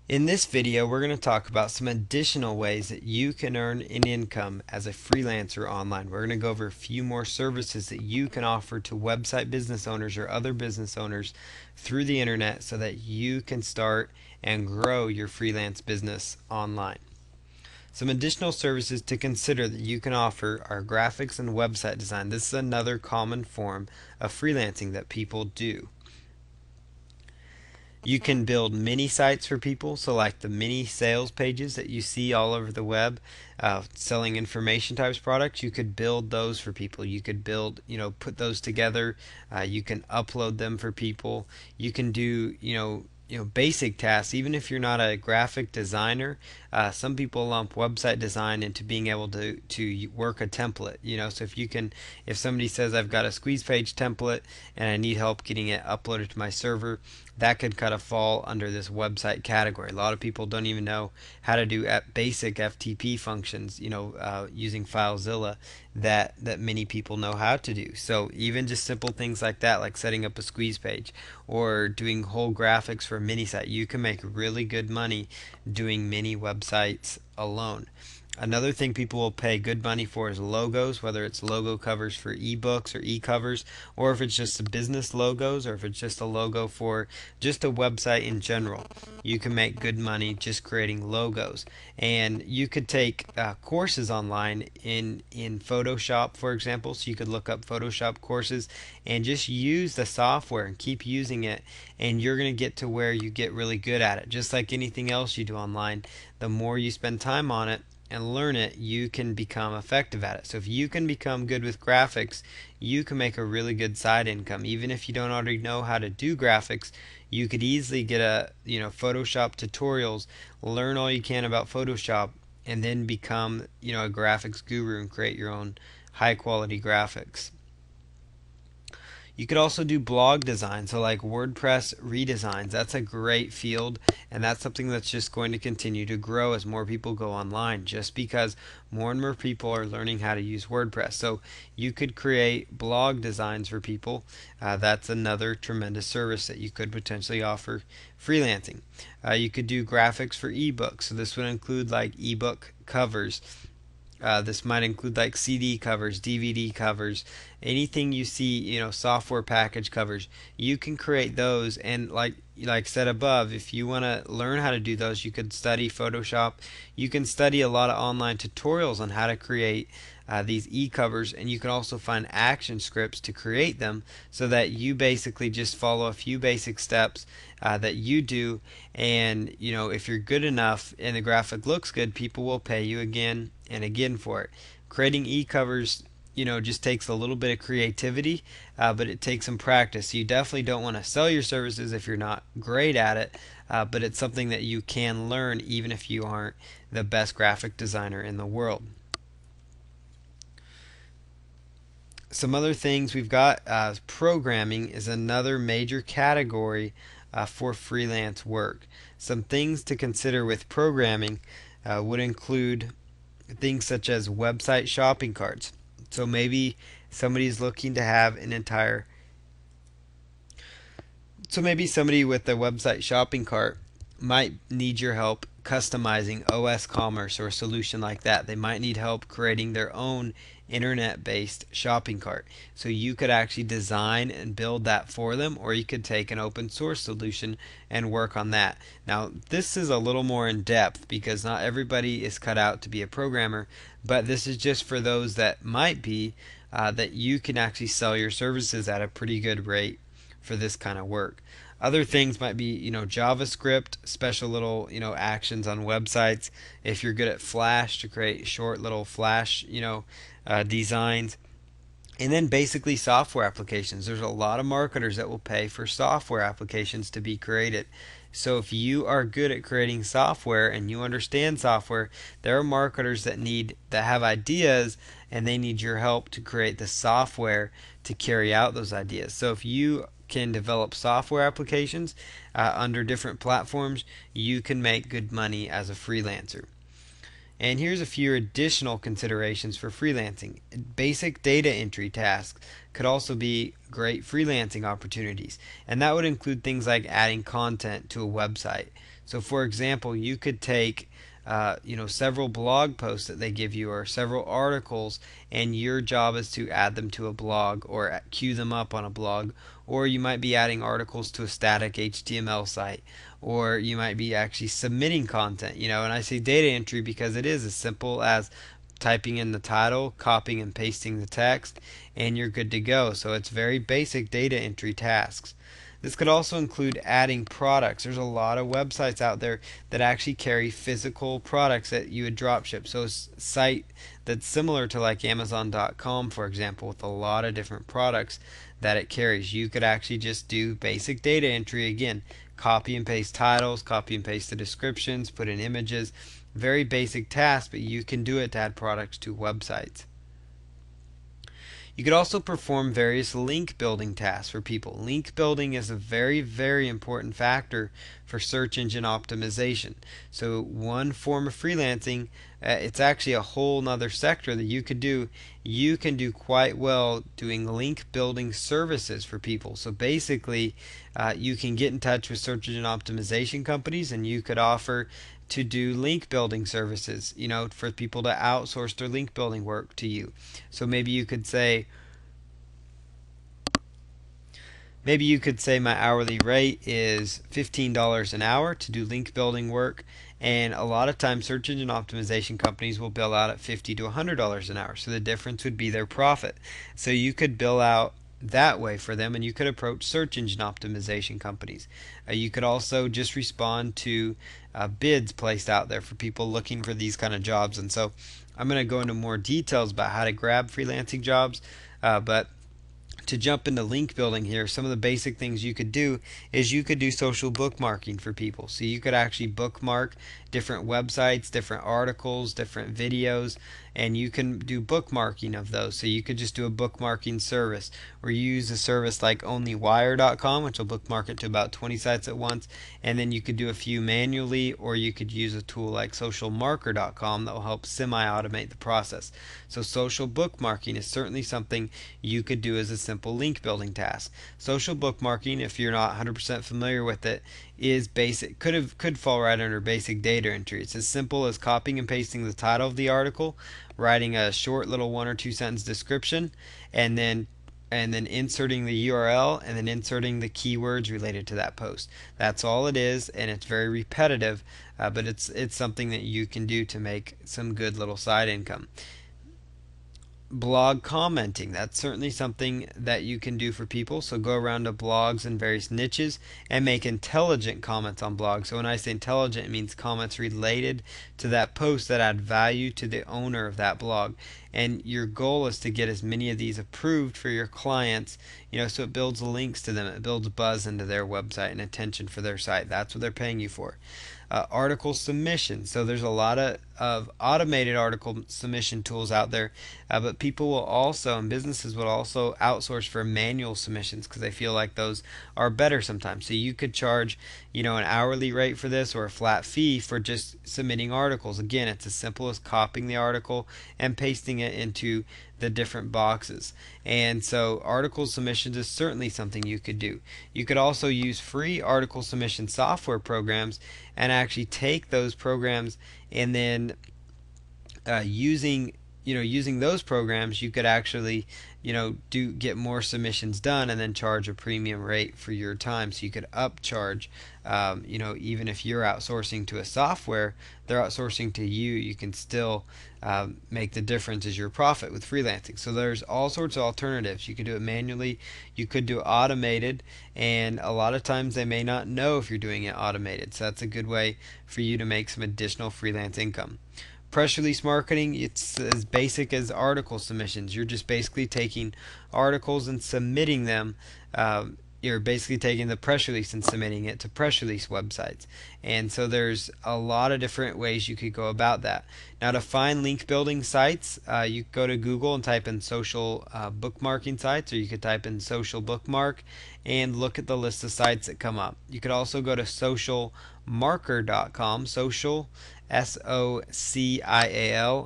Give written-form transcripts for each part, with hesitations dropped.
In this video, we're going to talk about some additional ways that you can earn an income as a freelancer online. We're going to go over a few more services that you can offer to website business owners or other business owners through the internet so that you can start and grow your freelance business online. Some additional services to consider that you can offer are graphics and website design. This is another common form of freelancing that people do. You can build mini sites for people, so like the mini sales pages that you see all over the web, selling information types products. You could build those for people. You could build, put those together. You can upload them for people. You can do, basic tasks. Even if you're not a graphic designer, some people lump website design into being able to work a template. So if somebody says I've got a squeeze page template and I need help getting it uploaded to my server, that could kind of fall under this website category. A lot of people don't even know how to do basic FTP functions, using FileZilla that many people know how to do. So even just simple things like that, like setting up a squeeze page or doing whole graphics for a mini site, you can make really good money doing mini websites alone. Another thing people will pay good money for is logos, whether it's logo covers for ebooks or e-covers, or if it's just business logos, or if it's just a logo for just a website in general. You can make good money just creating logos. And you could take courses online in Photoshop, for example. So you could look up Photoshop courses and just use the software and keep using it, and you're going to get to where you get really good at it. Just like anything else you do online, the more you spend time on it and learn it, you can become effective at it. So if you can become good with graphics, you can make a really good side income. Even if you don't already know how to do graphics, you could easily get Photoshop tutorials, learn all you can about Photoshop, and then become, a graphics guru and create your own high quality graphics. You could also do blog design, so like WordPress redesigns. That's a great field, and that's something that's just going to continue to grow as more people go online, just because more and more people are learning how to use WordPress. So you could create blog designs for people. That's another tremendous service that you could potentially offer freelancing. You could do graphics for ebooks, so this would include like ebook covers. This might include like CD covers, DVD covers, anything you see, software package covers. You can create those, and like said above, if you want to learn how to do those, you could study Photoshop. You can study a lot of online tutorials on how to create these e-covers, and you can also find action scripts to create them, so that you basically just follow a few basic steps that you do, and if you're good enough and the graphic looks good, people will pay you again and again for it. Creating e-covers, just takes a little bit of creativity, but it takes some practice. So you definitely don't want to sell your services if you're not great at it, but it's something that you can learn even if you aren't the best graphic designer in the world. Some other things we've got, programming is another major category for freelance work. Some things to consider with programming would include things such as website shopping carts. So maybe somebody's looking to have an entire so maybe somebody with a website shopping cart might need your help customizing OS commerce or a solution like that. They might need help creating their own internet-based shopping cart. So you could actually design and build that for them, or you could take an open source solution and work on that. Now, this is a little more in depth because not everybody is cut out to be a programmer, but this is just for those that might be, that you can actually sell your services at a pretty good rate for this kind of work. Other things might be, JavaScript, special little, actions on websites. If you're good at Flash, to create short little Flash, designs. And then basically software applications. There's a lot of marketers that will pay for software applications to be created. So if you are good at creating software and you understand software, there are marketers that have ideas, and they need your help to create the software to carry out those ideas. So if you can develop software applications under different platforms, you can make good money as a freelancer. And here's a few additional considerations for freelancing. Basic data entry tasks could also be great freelancing opportunities, and that would include things like adding content to a website. So, for example, you could take several blog posts that they give you or several articles, and your job is to add them to a blog or queue them up on a blog. Or you might be adding articles to a static HTML site, or you might be actually submitting content. And I say data entry because it is as simple as typing in the title, copying and pasting the text, and you're good to go. So it's very basic data entry tasks. This could also include adding products. There's a lot of websites out there that actually carry physical products that you would dropship. So a site that's similar to like Amazon.com, for example, with a lot of different products that it carries. You could actually just do basic data entry again. Copy and paste titles, copy and paste the descriptions, put in images. Very basic task, but you can do it to add products to websites. You could also perform various link building tasks for people. Link building is a very, very important factor for search engine optimization. So one form of freelancing, it's actually a whole nother sector that you could do. You can do quite well doing link building services for people. So basically, you can get in touch with search engine optimization companies, and you could offer to do link building services, for people to outsource their link building work to you. So maybe you could say my hourly rate is $15 an hour to do link building work, and a lot of times search engine optimization companies will bill out at $50 to $100 an hour. So the difference would be their profit. So you could bill out that way for them, and you could approach search engine optimization companies. You could also just respond to bids placed out there for people looking for these kind of jobs. And so I'm going to go into more details about how to grab freelancing jobs, but to jump into link building here, some of the basic things you could do is you could do social bookmarking for people. So you could actually bookmark different websites, different articles, different videos, and you can do bookmarking of those. So you could just do a bookmarking service, or you use a service like onlywire.com, which will bookmark it to about 20 sites at once, and then you could do a few manually, or you could use a tool like socialmarker.com that will help semi-automate the process. So social bookmarking is certainly something you could do as a simple link building task. Social bookmarking, if you're not 100% familiar with it, is basic, could fall right under basic data entry. It's as simple as copying and pasting the title of the article, writing a short little 1 or 2 sentence description, and then inserting the URL, and then inserting the keywords related to that post. That's all it is, and it's very repetitive, but it's something that you can do to make some good little side income. Blog commenting, that's certainly something that you can do for people. So go around to blogs in various niches and make intelligent comments on blogs. So when I say intelligent, it means comments related to that post that add value to the owner of that blog. And your goal is to get as many of these approved for your clients, so it builds links to them, it builds buzz into their website and attention for their site. That's what they're paying you for. Article submission. So there's a lot of automated article submission tools out there, but people will also, and businesses will also outsource for manual submissions because they feel like those are better sometimes. So you could charge, an hourly rate for this, or a flat fee for just submitting articles. Again, it's as simple as copying the article and pasting it into the different boxes. And so article submissions is certainly something you could do. You could also use free article submission software programs and actually take those programs, and then using those programs, you could actually get more submissions done, and then charge a premium rate for your time. So you could upcharge, even if you're outsourcing to a software, they're outsourcing to you, you can still make the difference as your profit with freelancing. So there's all sorts of alternatives. You could do it manually, you could do it automated, and a lot of times they may not know if you're doing it automated. So that's a good way for you to make some additional freelance income. Press release marketing, it's as basic as article submissions. You're just basically taking articles and submitting them. You're basically taking the press release and submitting it to press release websites. And so there's a lot of different ways you could go about that. Now, to find link building sites, you could go to Google and type in social bookmarking sites, or you could type in social bookmark and look at the list of sites that come up. You could also go to socialmarker.com, social SOCIAL,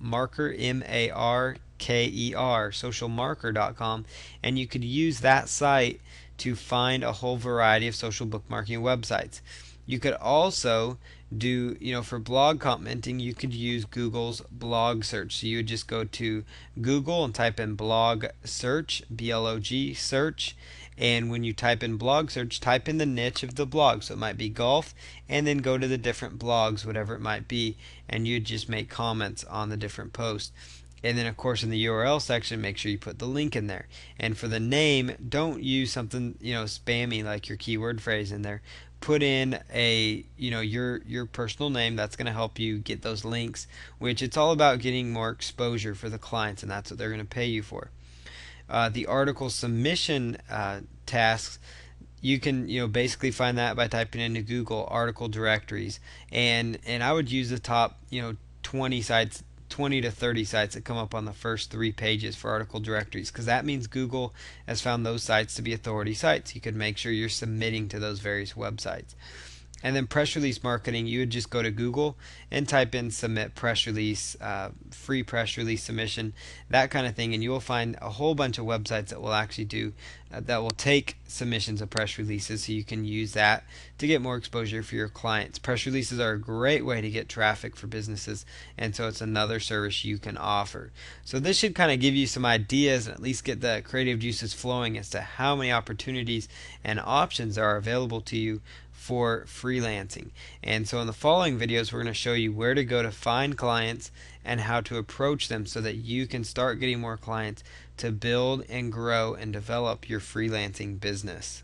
marker, MARKER, socialmarker.com, and you could use that site to find a whole variety of social bookmarking websites. You could also do, for blog commenting, you could use Google's blog search. So you would just go to Google and type in blog search, BLOG search, and when you type in blog search, type in the niche of the blog. So it might be golf, and then go to the different blogs, whatever it might be, and you just make comments on the different posts. And then, of course, in the URL section, make sure you put the link in there. And for the name, don't use something spammy like your keyword phrase in there. Put in your personal name. That's going to help you get those links, which it's all about getting more exposure for the clients, and that's what they're going to pay you for. The article submission tasks, you can basically find that by typing into Google article directories, and I would use the top 20 sites, 20 to 30 sites that come up on the first 3 pages for article directories, because that means Google has found those sites to be authority sites. You could make sure you're submitting to those various websites. And then press release marketing, you would just go to Google and type in submit press release, free press release submission, that kind of thing, and you will find a whole bunch of websites that will actually do that will take submissions of press releases, so you can use that to get more exposure for your clients. Press releases are a great way to get traffic for businesses, and so it's another service you can offer. So this should kind of give you some ideas and at least get the creative juices flowing as to how many opportunities and options are available to you for freelancing. And so in the following videos, we're going to show you where to go to find clients and how to approach them so that you can start getting more clients to build and grow and develop your freelancing business.